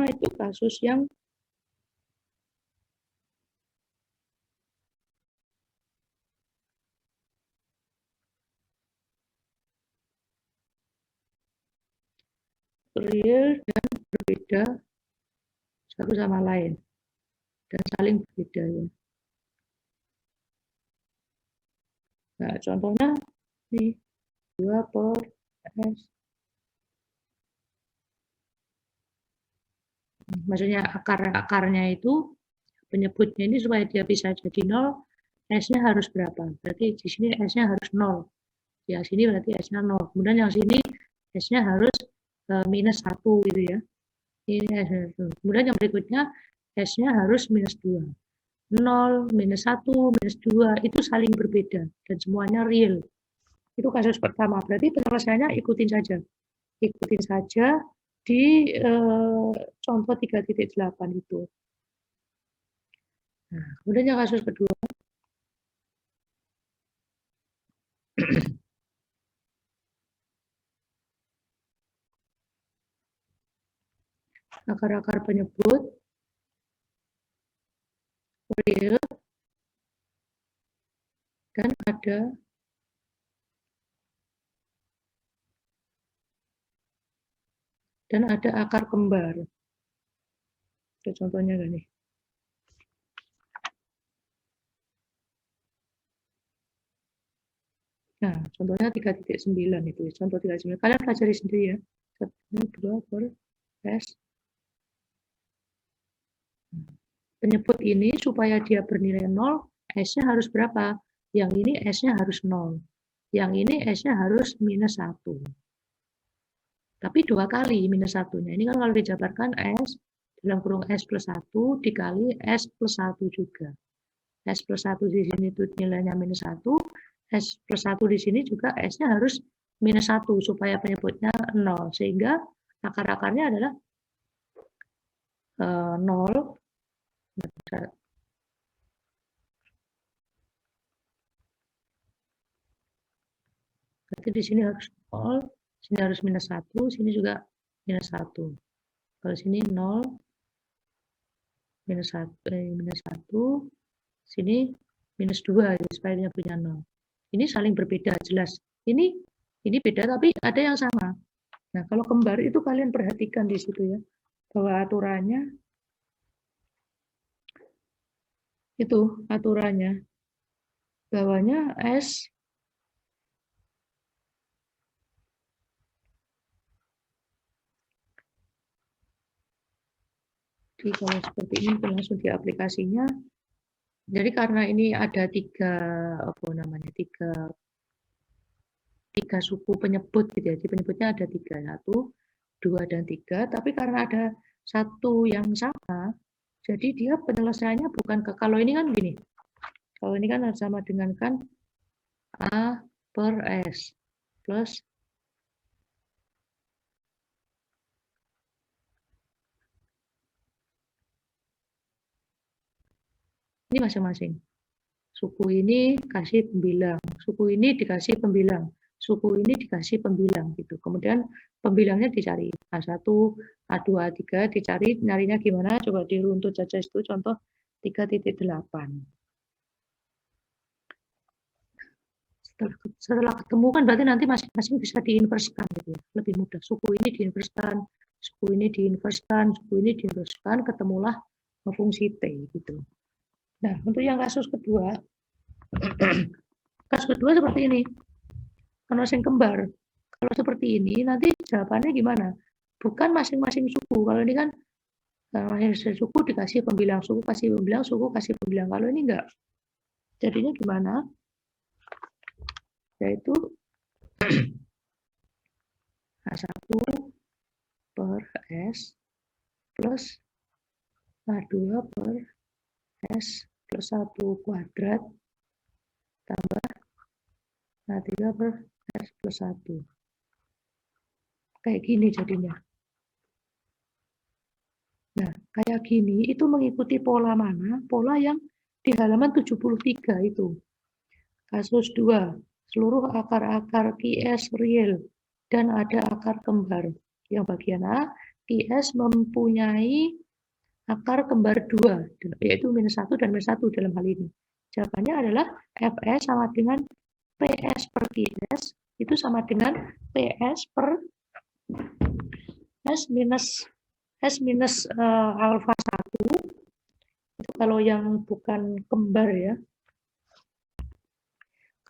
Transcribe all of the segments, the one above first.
itu kasus yang real dan berbeda satu sama lain dan saling berbeda ya. Nah, contohnya nih 2 per S. Maksudnya akarnya itu penyebutnya ini supaya dia bisa jadi 0, S-nya harus berapa? Berarti di sini S-nya harus 0. Ya, sini berarti S-nya 0. Kemudian yang sini S-nya harus minus 1 gitu ya. Ini S-nya 1. Kemudian yang berikutnya S-nya harus minus 2. 0, minus 1, minus 2 itu saling berbeda dan semuanya real. Itu kasus pertama. Berarti penyelesaiannya ikutin saja. Ikutin saja di contoh 3.8 itu. Nah, kemudian yang kasus kedua. Akar-akar penyebut real dan ada akar kembar. Itu contohnya kan nih. Nah, contohnya 3.9 itu. Contoh 3.9. Kalian pelajari sendiri ya. 2 per S. Penyebut ini supaya dia bernilai 0, S-nya harus berapa? Yang ini S-nya harus 0. Yang ini S-nya harus minus 1. Tapi 2 kali minus 1-nya. Ini kan kalau dijabarkan S dalam kurung S plus 1 dikali S plus 1 juga. S plus 1 di sini itu nilainya minus 1. S plus 1 di sini juga S-nya harus minus 1 supaya penyebutnya 0. Sehingga akar-akarnya adalah 0. Berarti di sini harus 0, sini harus minus 1, sini juga minus 1. Kalau sini 0, minus 1, sini minus 2, ya, supaya dia punya 0. Ini saling berbeda, jelas. Ini beda, tapi ada yang sama. Nah, kalau kembar itu kalian perhatikan di situ ya, bahwa aturannya, bawahnya S, jadi kalau seperti ini langsung di aplikasinya. Jadi karena ini ada tiga suku penyebut gitu ya. Di penyebutnya ada 3, 1, 2, dan 3. Tapi karena ada satu yang sama, jadi dia penyelesaiannya bukan ke, kalau ini kan gini. Kalau ini kan sama dengan kan A per S plus ini masing-masing. Suku ini kasih pembilang, suku ini dikasih pembilang, suku ini dikasih pembilang gitu. Kemudian pembilangnya dicari A1, A2, A3 dicari, nyarinya gimana? Coba diruntut saja itu contoh 3.8. Setelah ketemu kan berarti nanti masing-masing bisa diinverskan gitu ya. Lebih mudah. Suku ini diinverskan, suku ini diinverskan, suku ini diinverskan, ketemulah fungsi T gitu. Nah, untuk yang kasus kedua seperti ini. Kalau yang kembar, kalau seperti ini nanti jawabannya gimana? Bukan masing-masing suku. Kalau ini kan masing-masing suku dikasih pembilang, suku kasih pembilang, suku kasih pembilang. Kalau ini enggak. Jadinya gimana? Yaitu A1 per S plus A2 per S plus 1 kuadrat tambah A3 per S plus 1. Kayak gini jadinya. Nah, kayak gini itu mengikuti pola mana? Pola yang di halaman 73 itu. Kasus 2, seluruh akar-akar QS real dan ada akar kembar. Yang bagian A IS mempunyai akar kembar 2, yaitu -1 dan -1 dalam hal ini. Jawabannya adalah Fs sama dengan PS per QS itu sama dengan PS per S minus alfa 1. Itu kalau yang bukan kembar ya.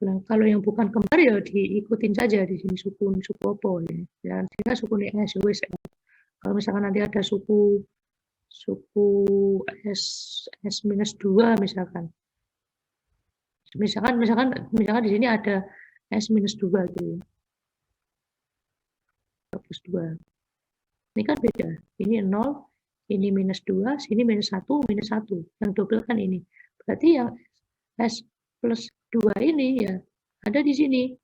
Kalau yang bukan kembar ya diikutin saja di sini suku apa ya. Dan sehingga suku S. Kalau misalkan nanti ada suku S minus 2 misalkan. Misalkan di sini ada S minus 2 gitu ya. Plus 2. Ini kan beda. Ini 0, ini minus 2, sini minus 1, minus 1. Yang double kan ini. Berarti yang S plus 2 ini ya ada di sini.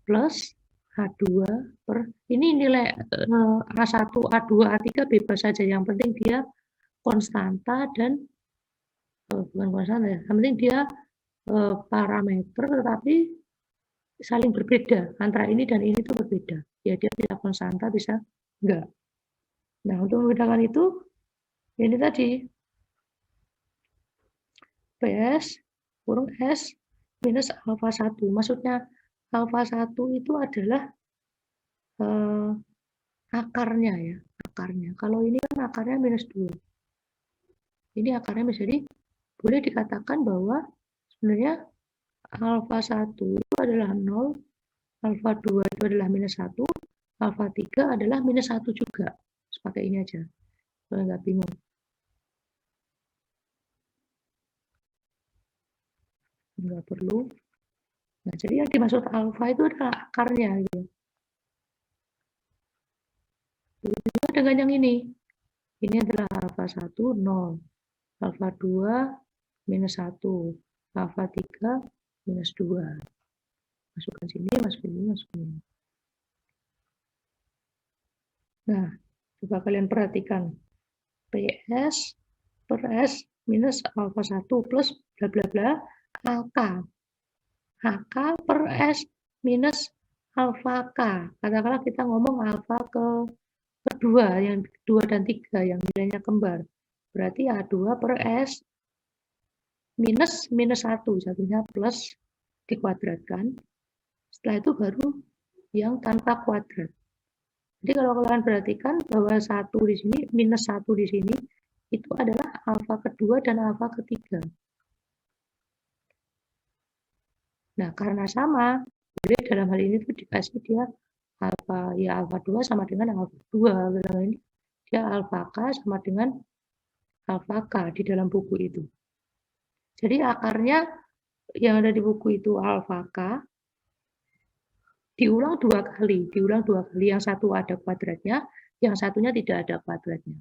Plus A2 per, ini nilai A1, A2, A3 bebas saja. Yang penting dia konstanta dan, bukan konstanta ya, yang penting dia parameter tetapi saling berbeda. Antara ini dan ini itu berbeda. Ya dia bisa konstanta, bisa enggak. Nah, untuk membedakan itu, ini tadi PS kurang S minus alfa 1. Maksudnya alfa 1 itu adalah akarnya ya, akarnya. Kalau ini kan akarnya minus 2. Ini akarnya jadi boleh dikatakan bahwa sebenarnya alfa 1 itu adalah 0, alfa 2 itu adalah minus 1, alfa 3 adalah minus 1 juga. Pakai ini aja, kalau nggak bingung. Nggak perlu. Nah, jadi yang dimaksud alfa itu adalah akarnya. Gitu. Begitu dengan yang ini. Ini adalah alfa 1, 0. Alfa 2, minus 1. Alfa 3, minus 2. Masukkan sini, masukin ini, masukin ini. Nah, coba kalian perhatikan. PS per S minus alfa 1 plus bla bla bla AK. HK per S minus alfa K. Katakanlah kita ngomong alfa kedua, yang 2 dan 3 yang nilainya kembar. Berarti A2 per S minus 1, satunya plus dikuadratkan. Setelah itu baru yang tanpa kuadrat. Jadi kalau kalian perhatikan bahwa 1 di sini, minus 1 di sini, itu adalah alfa kedua dan alfa ketiga. Nah, karena sama, boleh dalam hal ini tuh dikasih dia alfa, ya alfa 2 sama dengan alfa 2. Dalam ini dia alfa K sama dengan alfa K di dalam buku itu. Jadi akarnya yang ada di buku itu alfa K, diulang 2 kali. Yang satu ada kuadratnya, yang satunya tidak ada kuadratnya.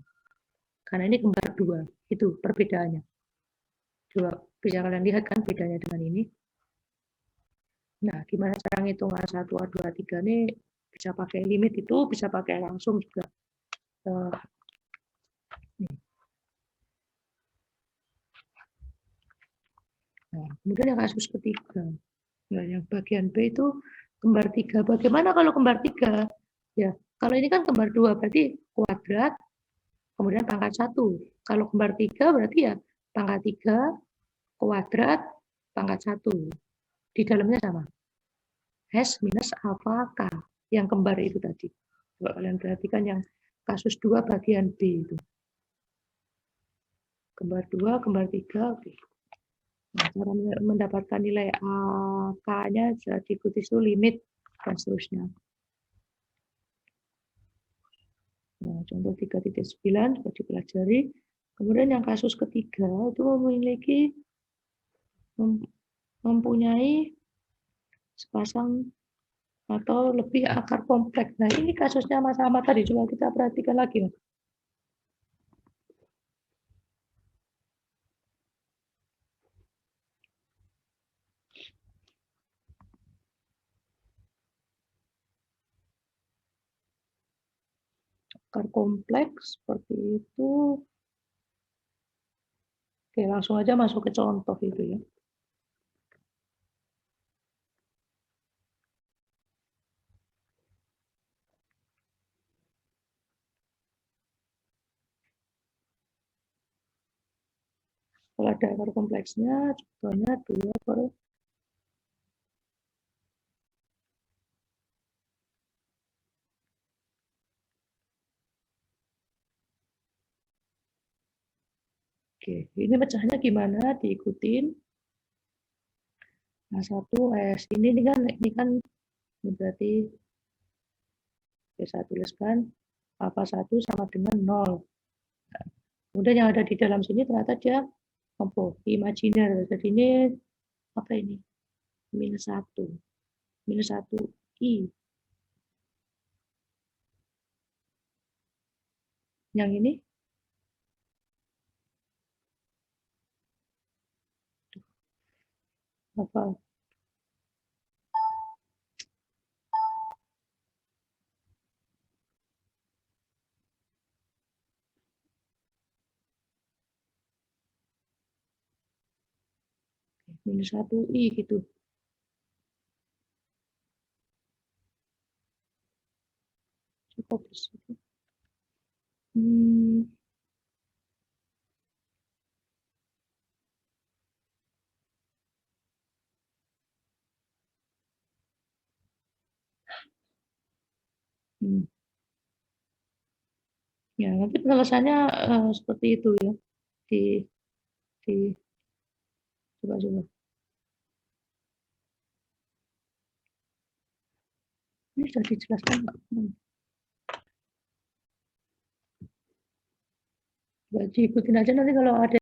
Karena ini kembar 2, itu perbedaannya. Coba bisa kalian lihat kan bedanya dengan ini. Nah, gimana cara ngitung A1, A2, A3 ini bisa pakai limit itu, bisa pakai langsung juga. Nah, kemudian yang kasus ketiga. Nah, yang bagian B itu kembar 3. Bagaimana kalau kembar 3? Ya, kalau ini kan kembar 2, berarti kuadrat, kemudian pangkat 1. Kalau kembar 3 berarti ya pangkat 3, kuadrat, pangkat 1. Di dalamnya sama. S minus alfa K. Yang kembar itu tadi. Coba kalian perhatikan yang kasus 2 bagian B itu. Kembar 2, kembar 3, oke. Nah, cara mendapatkan nilai K-nya diikuti itu limit dan seterusnya. Nah, contoh 3.9 sudah dipelajari. Kemudian yang kasus ketiga itu mempunyai sepasang atau lebih akar kompleks. Nah, ini kasusnya Mas Ahmad tadi, coba kita perhatikan lagi. Akar kompleks seperti itu. Oke, langsung aja masuk ke contoh itu ya. Kalau ada akar kompleksnya, contohnya 2 per Oke, ini pecahnya gimana? Diikutin. Nah, 1S. Ini kan ini berarti saya tuliskan apa 1 sama dengan 0. Kemudian yang ada di dalam sini ternyata dia imajiner. Jadi ini apa ini? Minus 1. Minus 1 I. Yang ini apa? Minus 1 I gitu. Cukup di situ. Ya, nanti penyelesaiannya seperti itu ya. Di coba. Ini sudah dijelaskan nggak? Ikutin aja nanti kalau ada